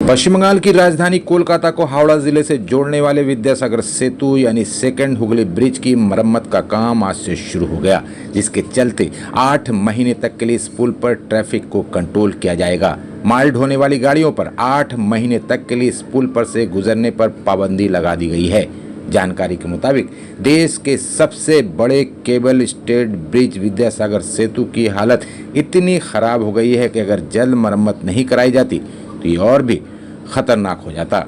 पश्चिम बंगाल की राजधानी कोलकाता को हावड़ा जिले से जोड़ने वाले विद्यासागर सेतु यानी सेकंड हुगली ब्रिज की मरम्मत का काम आज से शुरू हो गया, जिसके चलते 8 महीने तक के लिए इस पुल पर ट्रैफिक को कंट्रोल किया जाएगा। माल ढोने वाली गाड़ियों पर 8 महीने तक के लिए इस पुल पर से गुजरने पर पाबंदी लगा दी गई है। जानकारी के मुताबिक देश के सबसे बड़े केबल स्टेड ब्रिज विद्यासागर सेतु की हालत इतनी खराब हो गई है कि अगर जल्द मरम्मत नहीं कराई जाती तो ये और भी खतरनाक हो जाता।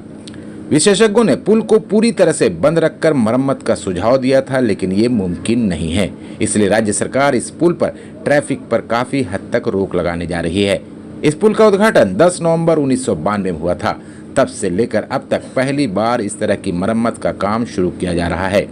विशेषज्ञों ने पुल को पूरी तरह से बंद रखकर मरम्मत का सुझाव दिया था, लेकिन ये मुमकिन नहीं है। इसलिए राज्य सरकार इस पुल पर ट्रैफिक पर काफी हद तक रोक लगाने जा रही है। इस पुल का उद्घाटन 10 नवंबर 1992 में हुआ था। तब से लेकर अब तक पहली बार इस तरह की मरम्मत का काम शुरू किया जा रहा है।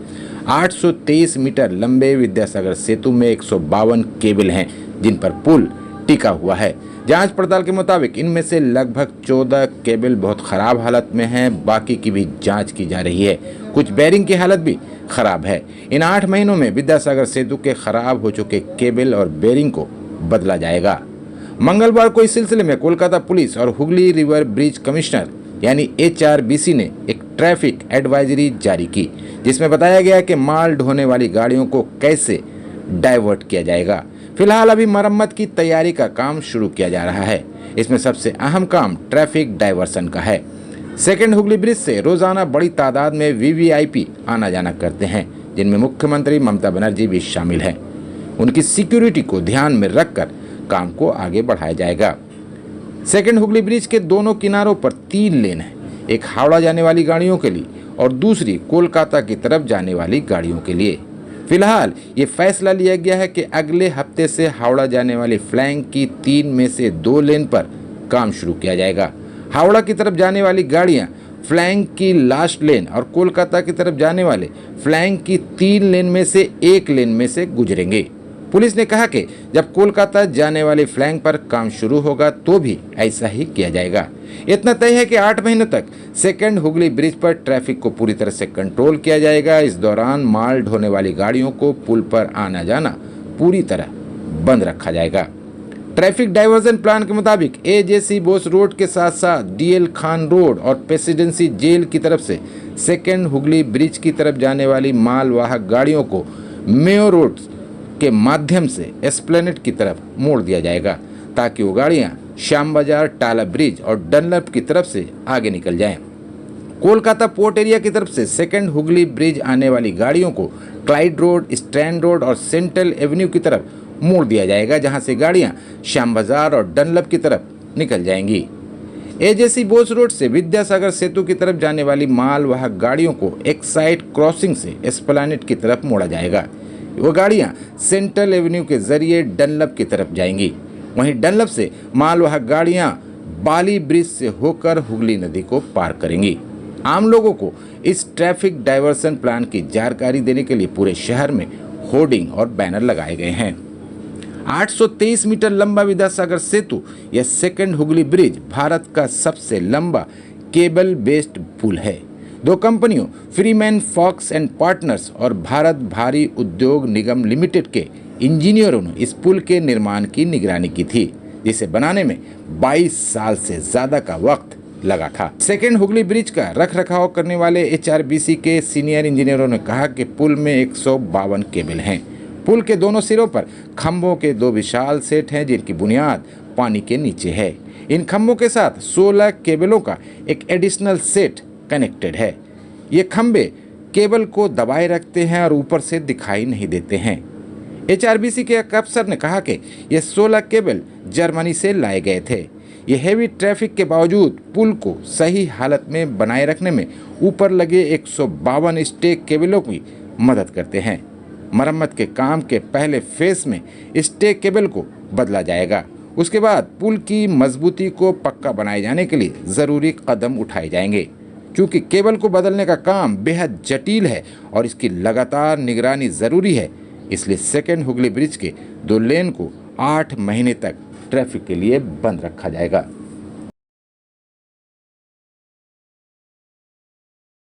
823 मीटर लंबे विद्यासागर सेतु में 152 केबल हैं, जिन पर पुल टिका हुआ है। जांच पड़ताल के मुताबिक इनमें से लगभग 14 केबल बहुत खराब हालत में हैं, बाकी की भी जांच की जा रही है। कुछ बेरिंग की हालत भी खराब है। इन 8 महीनों में विद्यासागर सेतु के खराब हो चुके केबल और बेरिंग को बदला जाएगा। मंगलवार को इस सिलसिले में कोलकाता पुलिस और हुगली रिवर ब्रिज कमिश्नर यानी HRBC ने एक ट्रैफिक एडवाइजरी जारी की, जिसमें बताया गया कि माल ढोने वाली गाड़ियों को कैसे डाइवर्ट किया जाएगा। फिलहाल अभी मरम्मत की तैयारी का काम शुरू किया जा रहा है। इसमें सबसे अहम काम ट्रैफिक डाइवर्सन का है। सेकंड हुगली ब्रिज से रोजाना बड़ी तादाद में VVIP आना जाना करते हैं, जिनमें मुख्यमंत्री ममता बनर्जी भी शामिल हैं। उनकी सिक्योरिटी को ध्यान में रखकर काम को आगे बढ़ाया जाएगा। सेकंड हुगली ब्रिज के दोनों किनारों पर 3 लेन है, एक हावड़ा जाने वाली गाड़ियों के लिए और दूसरी कोलकाता की तरफ जाने वाली गाड़ियों के लिए। फिलहाल ये फैसला लिया गया है कि अगले हफ्ते से हावड़ा जाने वाली फ्लैंक की 3 में से 2 लेन पर काम शुरू किया जाएगा। हावड़ा की तरफ जाने वाली गाड़ियां फ्लैंक की लास्ट लेन और कोलकाता की तरफ जाने वाले फ्लैंक की 3 लेन में से 1 लेन में से गुजरेंगे। पुलिस ने कहा कि जब कोलकाता जाने वाले फ्लैंक पर काम शुरू होगा तो भी ऐसा ही किया जाएगा। इतना तय है कि 8 महीनों तक सेकंड हुगली ब्रिज पर ट्रैफिक को पूरी तरह से कंट्रोल किया जाएगा। इस दौरान माल ढोने वाली गाड़ियों को पुल पर आना जाना पूरी तरह बंद रखा जाएगा। ट्रैफिक डाइवर्जन प्लान के मुताबिक AJC बोस रोड के साथ साथ DL खान रोड और प्रेसिडेंसी जेल की तरफ से सेकंड हुगली ब्रिज की तरफ जाने वाली मालवाहक गाड़ियों को मेयो रोड के माध्यम से एस्प्लेनेड की तरफ मोड़ दिया जाएगा, ताकि वो गाड़ियां श्याम बाजार, टाला ब्रिज और डनलप की तरफ से आगे निकल जाएं। कोलकाता पोर्ट एरिया की तरफ से सेकंड हुगली ब्रिज आने वाली गाड़ियों को क्लाइड रोड, स्ट्रैंड रोड और सेंट्रल एवेन्यू की तरफ मोड़ दिया जाएगा, जहां से गाड़ियां श्याम बाजार और डनलप की तरफ निकल जाएंगी। AJC बोस रोड से विद्यासागर सेतु की तरफ जाने वाली मालवाहक गाड़ियों को एक्साइड क्रॉसिंग से एस्प्लेनेड की तरफ मोड़ा जाएगा। वो गाड़ियां सेंट्रल एवेन्यू के जरिए डनलप की तरफ जाएंगी। वहीं डनलप से मालवाहक गाड़ियां बाली ब्रिज से होकर हुगली नदी को पार करेंगी। आम लोगों को इस ट्रैफिक डाइवर्सन प्लान की जानकारी देने के लिए पूरे शहर में होर्डिंग और बैनर लगाए गए हैं। 823 मीटर लंबा विद्यासागर सेतु यह सेकंड हुगली ब्रिज भारत का सबसे लंबा केबल बेस्ड पुल है। 2 कंपनियों फ्रीमैन फॉक्स एंड पार्टनर्स और भारत भारी उद्योग निगम लिमिटेड के इंजीनियरों ने इस पुल के निर्माण की निगरानी की थी, जिसे बनाने में 22 साल से ज्यादा का वक्त लगा था। सेकंड हुगली ब्रिज का रखरखाव करने वाले HRBC के सीनियर इंजीनियरों ने कहा कि पुल में 152 केबल हैं। पुल के दोनों सिरों पर खंभों के 2 विशाल सेट हैं, जिनकी बुनियाद पानी के नीचे है। इन खंभों के साथ 16 केबलों का एक एडिशनल सेट कनेक्टेड है। ये खंभे केबल को दबाए रखते हैं और ऊपर से दिखाई नहीं देते हैं। HRBC के एक अफसर ने कहा कि ये 16 केबल जर्मनी से लाए गए थे। ये हेवी ट्रैफिक के बावजूद पुल को सही हालत में बनाए रखने में ऊपर लगे 152 स्टेक केबलों की मदद करते हैं। मरम्मत के काम के पहले फेज में स्टेक केबल को बदला जाएगा। उसके बाद पुल की मजबूती को पक्का बनाए जाने के लिए ज़रूरी कदम उठाए जाएंगे। क्योंकि केबल को बदलने का काम बेहद जटिल है और इसकी लगातार निगरानी ज़रूरी है, इसलिए सेकंड हुगली ब्रिज के 2 लेन को 8 महीने तक ट्रैफिक के लिए बंद रखा जाएगा।